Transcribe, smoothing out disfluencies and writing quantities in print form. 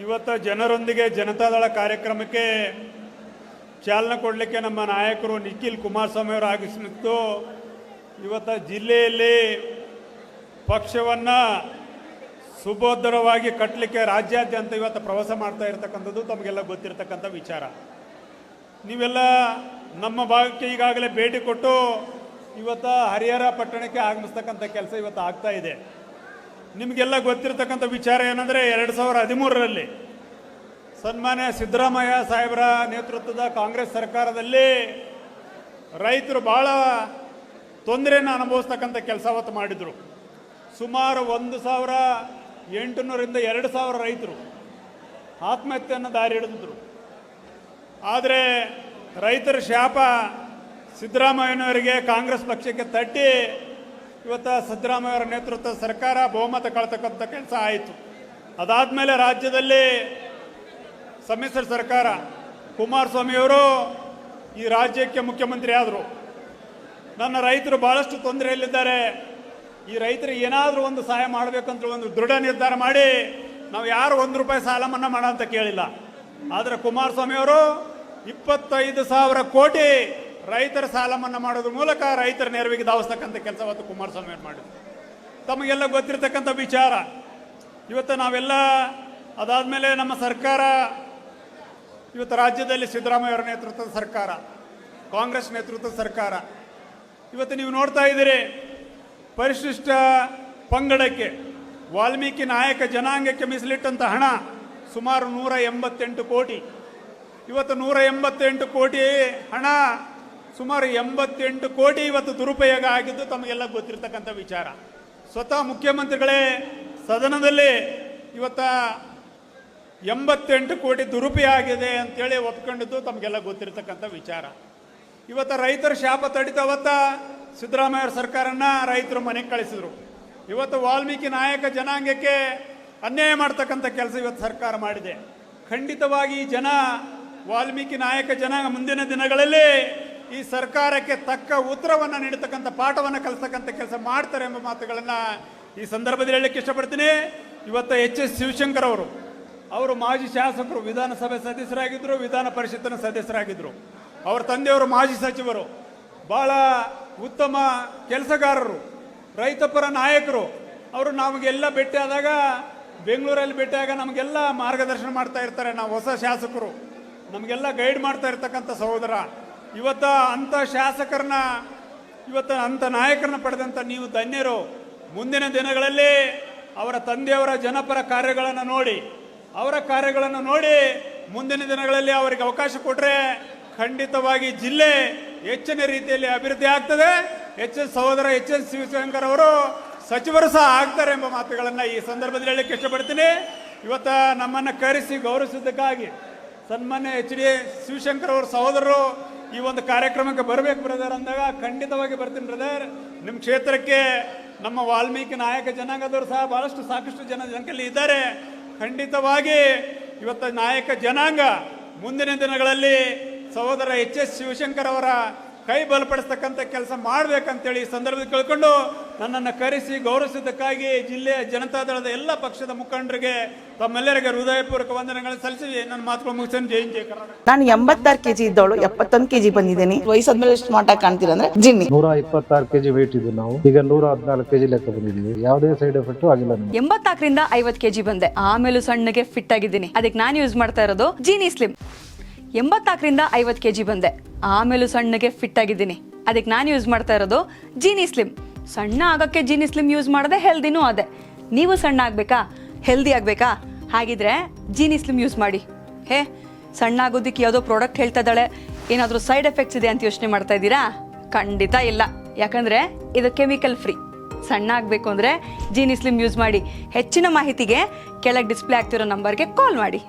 ಇವತ್ತು ಜನರೊಂದಿಗೆ ಜನತಾದಳ ಕಾರ್ಯಕ್ರಮಕ್ಕೆ ಚಾಲನೆ ಕೊಡಲಿಕ್ಕೆ ನಮ್ಮ ನಾಯಕರು ನಿಖಿಲ್ ಕುಮಾರಸ್ವಾಮಿ ಅವರು ಆಗಮಿಸಿದ್ದು ಇವತ್ತು ಜಿಲ್ಲೆಯಲ್ಲಿ ಪಕ್ಷವನ್ನು ಸುಭದ್ರವಾಗಿ ಕಟ್ಟಲಿಕ್ಕೆ ರಾಜ್ಯಾದ್ಯಂತ ಇವತ್ತು ಪ್ರವಾಸ ಮಾಡ್ತಾ ಇರತಕ್ಕಂಥದ್ದು ತಮಗೆಲ್ಲ ಗೊತ್ತಿರತಕ್ಕಂಥ ವಿಚಾರ. ನೀವೆಲ್ಲ ನಮ್ಮ ಭಾಗಕ್ಕೆ ಈಗಾಗಲೇ ಭೇಟಿ ಕೊಟ್ಟು ಇವತ್ತು ಹರಿಹರ ಪಟ್ಟಣಕ್ಕೆ ಆಗಮಿಸ್ತಕ್ಕಂಥ ಕೆಲಸ ಇವತ್ತು ಆಗ್ತಾ ಇದೆ. ನಿಮಗೆಲ್ಲ ಗೊತ್ತಿರತಕ್ಕಂಥ ವಿಚಾರ ಏನಂದರೆ 2013ರಲ್ಲಿ ಸನ್ಮಾನ್ಯ ಸಿದ್ದರಾಮಯ್ಯ ಸಾಹೇಬರ ನೇತೃತ್ವದ ಕಾಂಗ್ರೆಸ್ ಸರ್ಕಾರದಲ್ಲಿ ರೈತರು ಭಾಳ ತೊಂದರೆಯನ್ನು ಅನುಭವಿಸ್ತಕ್ಕಂಥ ಕೆಲಸ ಅವತ್ತು ಮಾಡಿದರು. ಸುಮಾರು 1800ರಿಂದ 2000 ರೈತರು ಆತ್ಮಹತ್ಯೆಯನ್ನು ದಾರಿ ಹಿಡಿದಿದ್ರು. ಆದರೆ ರೈತರ ಶಾಪ ಸಿದ್ದರಾಮಯ್ಯನವರಿಗೆ ಕಾಂಗ್ರೆಸ್ ಪಕ್ಷಕ್ಕೆ ತಟ್ಟಿ ಇವತ್ತು ಸಿದ್ದರಾಮಯ್ಯವರ ನೇತೃತ್ವದ ಸರ್ಕಾರ ಬಹುಮತ ಕಳ್ತಕ್ಕಂಥ ಕೆಲಸ ಆಯಿತು. ಅದಾದಮೇಲೆ ರಾಜ್ಯದಲ್ಲಿ ಸಮ್ಮಿಶ್ರ ಸರ್ಕಾರ ಕುಮಾರಸ್ವಾಮಿಯವರು ಈ ರಾಜ್ಯಕ್ಕೆ ಮುಖ್ಯಮಂತ್ರಿ ಆದರು. ನನ್ನ ರೈತರು ಭಾಳಷ್ಟು ತೊಂದರೆಯಲ್ಲಿದ್ದಾರೆ, ಈ ರೈತರಿಗೆ ಏನಾದರೂ ಒಂದು ಸಹಾಯ ಮಾಡಬೇಕಂತ ಒಂದು ದೃಢ ನಿರ್ಧಾರ ಮಾಡಿ ನಾವು ಯಾರು ₹1 ಸಾಲ ಮನ್ನಾ ಮಾಡೋ ಅಂತ ಕೇಳಿಲ್ಲ. ಆದರೆ ಕುಮಾರಸ್ವಾಮಿಯವರು 25,000 ಕೋಟಿ ರೈತರ ಸಾಲ ಮನ್ನಾ ಮಾಡೋದ್ರ ಮೂಲಕ ರೈತರ ನೆರವಿಗೆ ಧಾವಿಸ್ತಕ್ಕಂಥ ಕೆಲಸ ಇವತ್ತು ಕುಮಾರಸ್ವಾಮಿ ಅವರು ಮಾಡಿದ್ರು. ತಮಗೆಲ್ಲ ಗೊತ್ತಿರತಕ್ಕಂಥ ವಿಚಾರ. ಇವತ್ತು ನಾವೆಲ್ಲ ಅದಾದಮೇಲೆ ನಮ್ಮ ಸರ್ಕಾರ ಇವತ್ತು ರಾಜ್ಯದಲ್ಲಿ ಸಿದ್ದರಾಮಯ್ಯವರ ನೇತೃತ್ವದ ಸರ್ಕಾರ, ಕಾಂಗ್ರೆಸ್ ನೇತೃತ್ವದ ಸರ್ಕಾರ. ಇವತ್ತು ನೀವು ನೋಡ್ತಾ ಇದ್ದೀರಿ, ಪರಿಶಿಷ್ಟ ಪಂಗಡಕ್ಕೆ ವಾಲ್ಮೀಕಿ ನಾಯಕ ಜನಾಂಗಕ್ಕೆ ಮೀಸಲಿಟ್ಟಂಥ ಹಣ ಸುಮಾರು 188 ಕೋಟಿ. ಇವತ್ತು 188 ಕೋಟಿ ಹಣ ಸುಮಾರು 88 ಕೋಟಿ ಇವತ್ತು ದುರುಪಯೋಗ ಆಗಿದ್ದು ತಮಗೆಲ್ಲ ಗೊತ್ತಿರತಕ್ಕಂಥ ವಿಚಾರ. ಸ್ವತಃ ಮುಖ್ಯಮಂತ್ರಿಗಳೇ ಸದನದಲ್ಲಿ ಇವತ್ತು 88 ಕೋಟಿ ದುರುಪಯೋಗ ಆಗಿದೆ ಅಂತೇಳಿ ಒಪ್ಕೊಂಡಿದ್ದು ತಮಗೆಲ್ಲ ಗೊತ್ತಿರತಕ್ಕಂಥ ವಿಚಾರ. ಇವತ್ತು ರೈತರ ಶಾಪ ತಡಿತವತ್ತ ಸಿದ್ದರಾಮಯ್ಯ ಸರ್ಕಾರನ ರೈತರು ಮನೆಗೆ ಕಳಿಸಿದ್ರು. ಇವತ್ತು ವಾಲ್ಮೀಕಿ ನಾಯಕ ಜನಾಂಗಕ್ಕೆ ಅನ್ಯಾಯ ಮಾಡ್ತಕ್ಕಂಥ ಕೆಲಸ ಇವತ್ತು ಸರ್ಕಾರ ಮಾಡಿದೆ. ಖಂಡಿತವಾಗಿ ಈ ವಾಲ್ಮೀಕಿ ನಾಯಕ ಜನಾಂಗ ಮುಂದಿನ ದಿನಗಳಲ್ಲಿ ಈ ಸರ್ಕಾರಕ್ಕೆ ತಕ್ಕ ಉತ್ತರವನ್ನು ನೀಡತಕ್ಕಂಥ ಪಾಠವನ್ನು ಕಲಿಸ್ತಕ್ಕಂಥ ಕೆಲಸ ಮಾಡ್ತಾರೆ ಎಂಬ ಮಾತುಗಳನ್ನು ಈ ಸಂದರ್ಭದಲ್ಲಿ ಹೇಳಲಿಕ್ಕೆ ಇಷ್ಟಪಡ್ತೀನಿ. ಇವತ್ತು ಎಚ್.ಎಸ್. ಶಿವಶಂಕರ್ ಅವರು ಮಾಜಿ ಶಾಸಕರು, ವಿಧಾನಸಭೆ ಸದಸ್ಯರಾಗಿದ್ದರು, ವಿಧಾನ ಪರಿಷತ್ತಿನ ಸದಸ್ಯರಾಗಿದ್ದರು. ಅವರ ತಂದೆಯವರು ಮಾಜಿ ಸಚಿವರು, ಭಾಳ ಉತ್ತಮ ಕೆಲಸಗಾರರು, ರೈತಪರ ನಾಯಕರು. ಅವರು ನಮಗೆಲ್ಲ ಭೇಟಿಯಾದಾಗ, ಬೆಂಗಳೂರಲ್ಲಿ ಭೇಟಿಯಾಗ ನಮಗೆಲ್ಲ ಮಾರ್ಗದರ್ಶನ ಮಾಡ್ತಾ ಇರ್ತಾರೆ. ನಾವು ಹೊಸ ಶಾಸಕರು, ನಮಗೆಲ್ಲ ಗೈಡ್ ಮಾಡ್ತಾ ಇರ್ತಕ್ಕಂಥ ಸಹೋದರ. ಇವತ್ತು ಅಂಥ ಶಾಸಕರನ್ನ, ಇವತ್ತು ಅಂಥ ನಾಯಕರನ್ನ ಪಡೆದಂಥ ನೀವು ಧನ್ಯರು. ಮುಂದಿನ ದಿನಗಳಲ್ಲಿ ಅವರ ತಂದೆಯವರ ಜನಪರ ಕಾರ್ಯಗಳನ್ನು ನೋಡಿ, ಅವರ ಕಾರ್ಯಗಳನ್ನು ನೋಡಿ ಮುಂದಿನ ದಿನಗಳಲ್ಲಿ ಅವರಿಗೆ ಅವಕಾಶ ಕೊಟ್ಟರೆ ಖಂಡಿತವಾಗಿ ಜಿಲ್ಲೆ ಹೆಚ್ಚಿನ ರೀತಿಯಲ್ಲಿ ಅಭಿವೃದ್ಧಿ ಆಗ್ತದೆ. ಸಹೋದರ ಎಚ್.ಎಸ್. ಶಿವಶಂಕರ್ ಅವರು ಸಚಿವರು ಸಹ ಆಗ್ತಾರೆ ಎಂಬ ಮಾತುಗಳನ್ನು ಈ ಸಂದರ್ಭದಲ್ಲಿ ಹೇಳಲಿಕ್ಕೆ ಇಷ್ಟಪಡ್ತೀನಿ. ಇವತ್ತು ನಮ್ಮನ್ನು ಕರೆಸಿ ಗೌರವಿಸಿದ್ದಕ್ಕಾಗಿ ಸನ್ಮಾನ್ಯ ಎಚ್.ಡಿ. ಶಿವಶಂಕರ್ ಅವರ ಸಹೋದರರು ಈ ಒಂದು ಕಾರ್ಯಕ್ರಮಕ್ಕೆ ಬರಬೇಕು ಬ್ರದರ್ ಅಂದಾಗ ಖಂಡಿತವಾಗಿ ಬರ್ತೀನಿ ಬ್ರದರ್. ನಿಮ್ಮ ಕ್ಷೇತ್ರಕ್ಕೆ ನಮ್ಮ ವಾಲ್ಮೀಕಿ ನಾಯಕ ಜನಾಂಗದವರು ಸಹ ಭಾಳಷ್ಟು ಸಾಕಷ್ಟು ಜನಸಂಖ್ಯೆಯಲ್ಲಿ ಇದ್ದಾರೆ. ಖಂಡಿತವಾಗಿ ಇವತ್ತು ನಾಯಕ ಜನಾಂಗ ಮುಂದಿನ ದಿನಗಳಲ್ಲಿ ಸಹೋದರ ಎಚ್.ಎಸ್. ಶಿವಶಂಕರ್ ಅವರ ಕೈ ಬಲಪಡಿಸ್ತಕ್ಕಂಥ ಕೆಲಸ ಮಾಡಬೇಕಂತೇಳಿ ಈ ಸಂದರ್ಭದಲ್ಲಿ ಕೇಳಿಕೊಂಡು ನನ್ನನ್ನು ಕರೆಸಿ ಗೌರವಿಸಿದ್ದಕ್ಕಾಗಿ ಜಿಲ್ಲೆಯ ಜನತಾದಳದ ಎಲ್ಲ ಪಕ್ಷದ ಮುಖಂಡರಿಗೆ ತಮ್ಮೆಲ್ಲರಿಗೆ ಹೃದಯಪೂರ್ವಕ ವಂದನೆಗಳನ್ನು ಸಲ್ಲಿಸಿ ನನ್ನ ಮಾತುಗಳು ಮುಗಿಸ್ತೇನೆ. ಜೈ ಹಿಂದ್, ಜೈ ಕರ್ನಾಟಕ. ನಾನು 86 kg ಇದ್ದವಳು 71 kg ಬಂದಿದ್ದೀನಿ. ವಯಸ್ಸಾದ್ಮೇಲೆ ಸ್ಮಾರ್ಟ್ ಆಗಿ ಕಾಣ್ತೀರಾ ಅಂದ್ರೆ ಜಿನ್ನಿ. 126 kg ವೇಟ್ ಇದ್ದು ನಾವು ಈಗ 114 kg ಲೆಕ್ಕ ಬಂದಿದ್ದೀವಿ. ಯಾವುದೇ ಸೈಡ್ ಎಫೆಕ್ಟ್ ಆಗಿಲ್ಲ. 84ರಿಂದ 50 kg ಬಂದೆ. ಆಮೇಲೆ ಸಣ್ಣಗೆ ಫಿಟ್ ಆಗಿದ್ದೀನಿ. ಅದಕ್ಕೆ ನಾನು ಯೂಸ್ ಮಾಡ್ತಾ ಇರೋದು ಜೀನಿ ಸ್ಲಿಮ್. 84ರಿಂದ 50 kg ಬಂದೆ. ಆಮೇಲೂ ಸಣ್ಣಗೆ ಫಿಟ್ ಆಗಿದ್ದೀನಿ. ಅದಕ್ಕೆ ನಾನು ಯೂಸ್ ಮಾಡ್ತಾ ಇರೋದು ಜೀನಿ ಸ್ಲಿಮ್. ಸಣ್ಣ ಆಗಕ್ಕೆ ಜೀನಿ ಸ್ಲಿಮ್ ಯೂಸ್ ಮಾಡದೆ ಹೆಲ್ದಿನೂ ಅದೇ. ನೀವು ಸಣ್ಣ ಆಗಬೇಕಾ, ಹೆಲ್ದಿ ಆಗಬೇಕಾ? ಹಾಗಿದ್ರೆ ಜೀನಿ ಸ್ಲಿಮ್ ಯೂಸ್ ಮಾಡಿ. ಸಣ್ಣ ಆಗೋದಕ್ಕೆ ಯಾವುದೋ ಪ್ರಾಡಕ್ಟ್ ಹೇಳ್ತಾ ಇದ್ದಾಳೆ, ಏನಾದರೂ ಸೈಡ್ ಎಫೆಕ್ಟ್ಸ್ ಇದೆ ಅಂತ ಯೋಚನೆ ಮಾಡ್ತಾ ಇದ್ದೀರಾ? ಖಂಡಿತ ಇಲ್ಲ. ಯಾಕಂದರೆ ಇದು ಕೆಮಿಕಲ್ ಫ್ರೀ. ಸಣ್ಣ ಆಗಬೇಕು ಅಂದರೆ ಜೀನಿ ಸ್ಲಿಮ್ ಯೂಸ್ ಮಾಡಿ. ಹೆಚ್ಚಿನ ಮಾಹಿತಿಗೆ ಕೆಳಗೆ ಡಿಸ್ಪ್ಲೇ ಆಗ್ತಿರೋ ನಂಬರ್ಗೆ ಕಾಲ್ ಮಾಡಿ.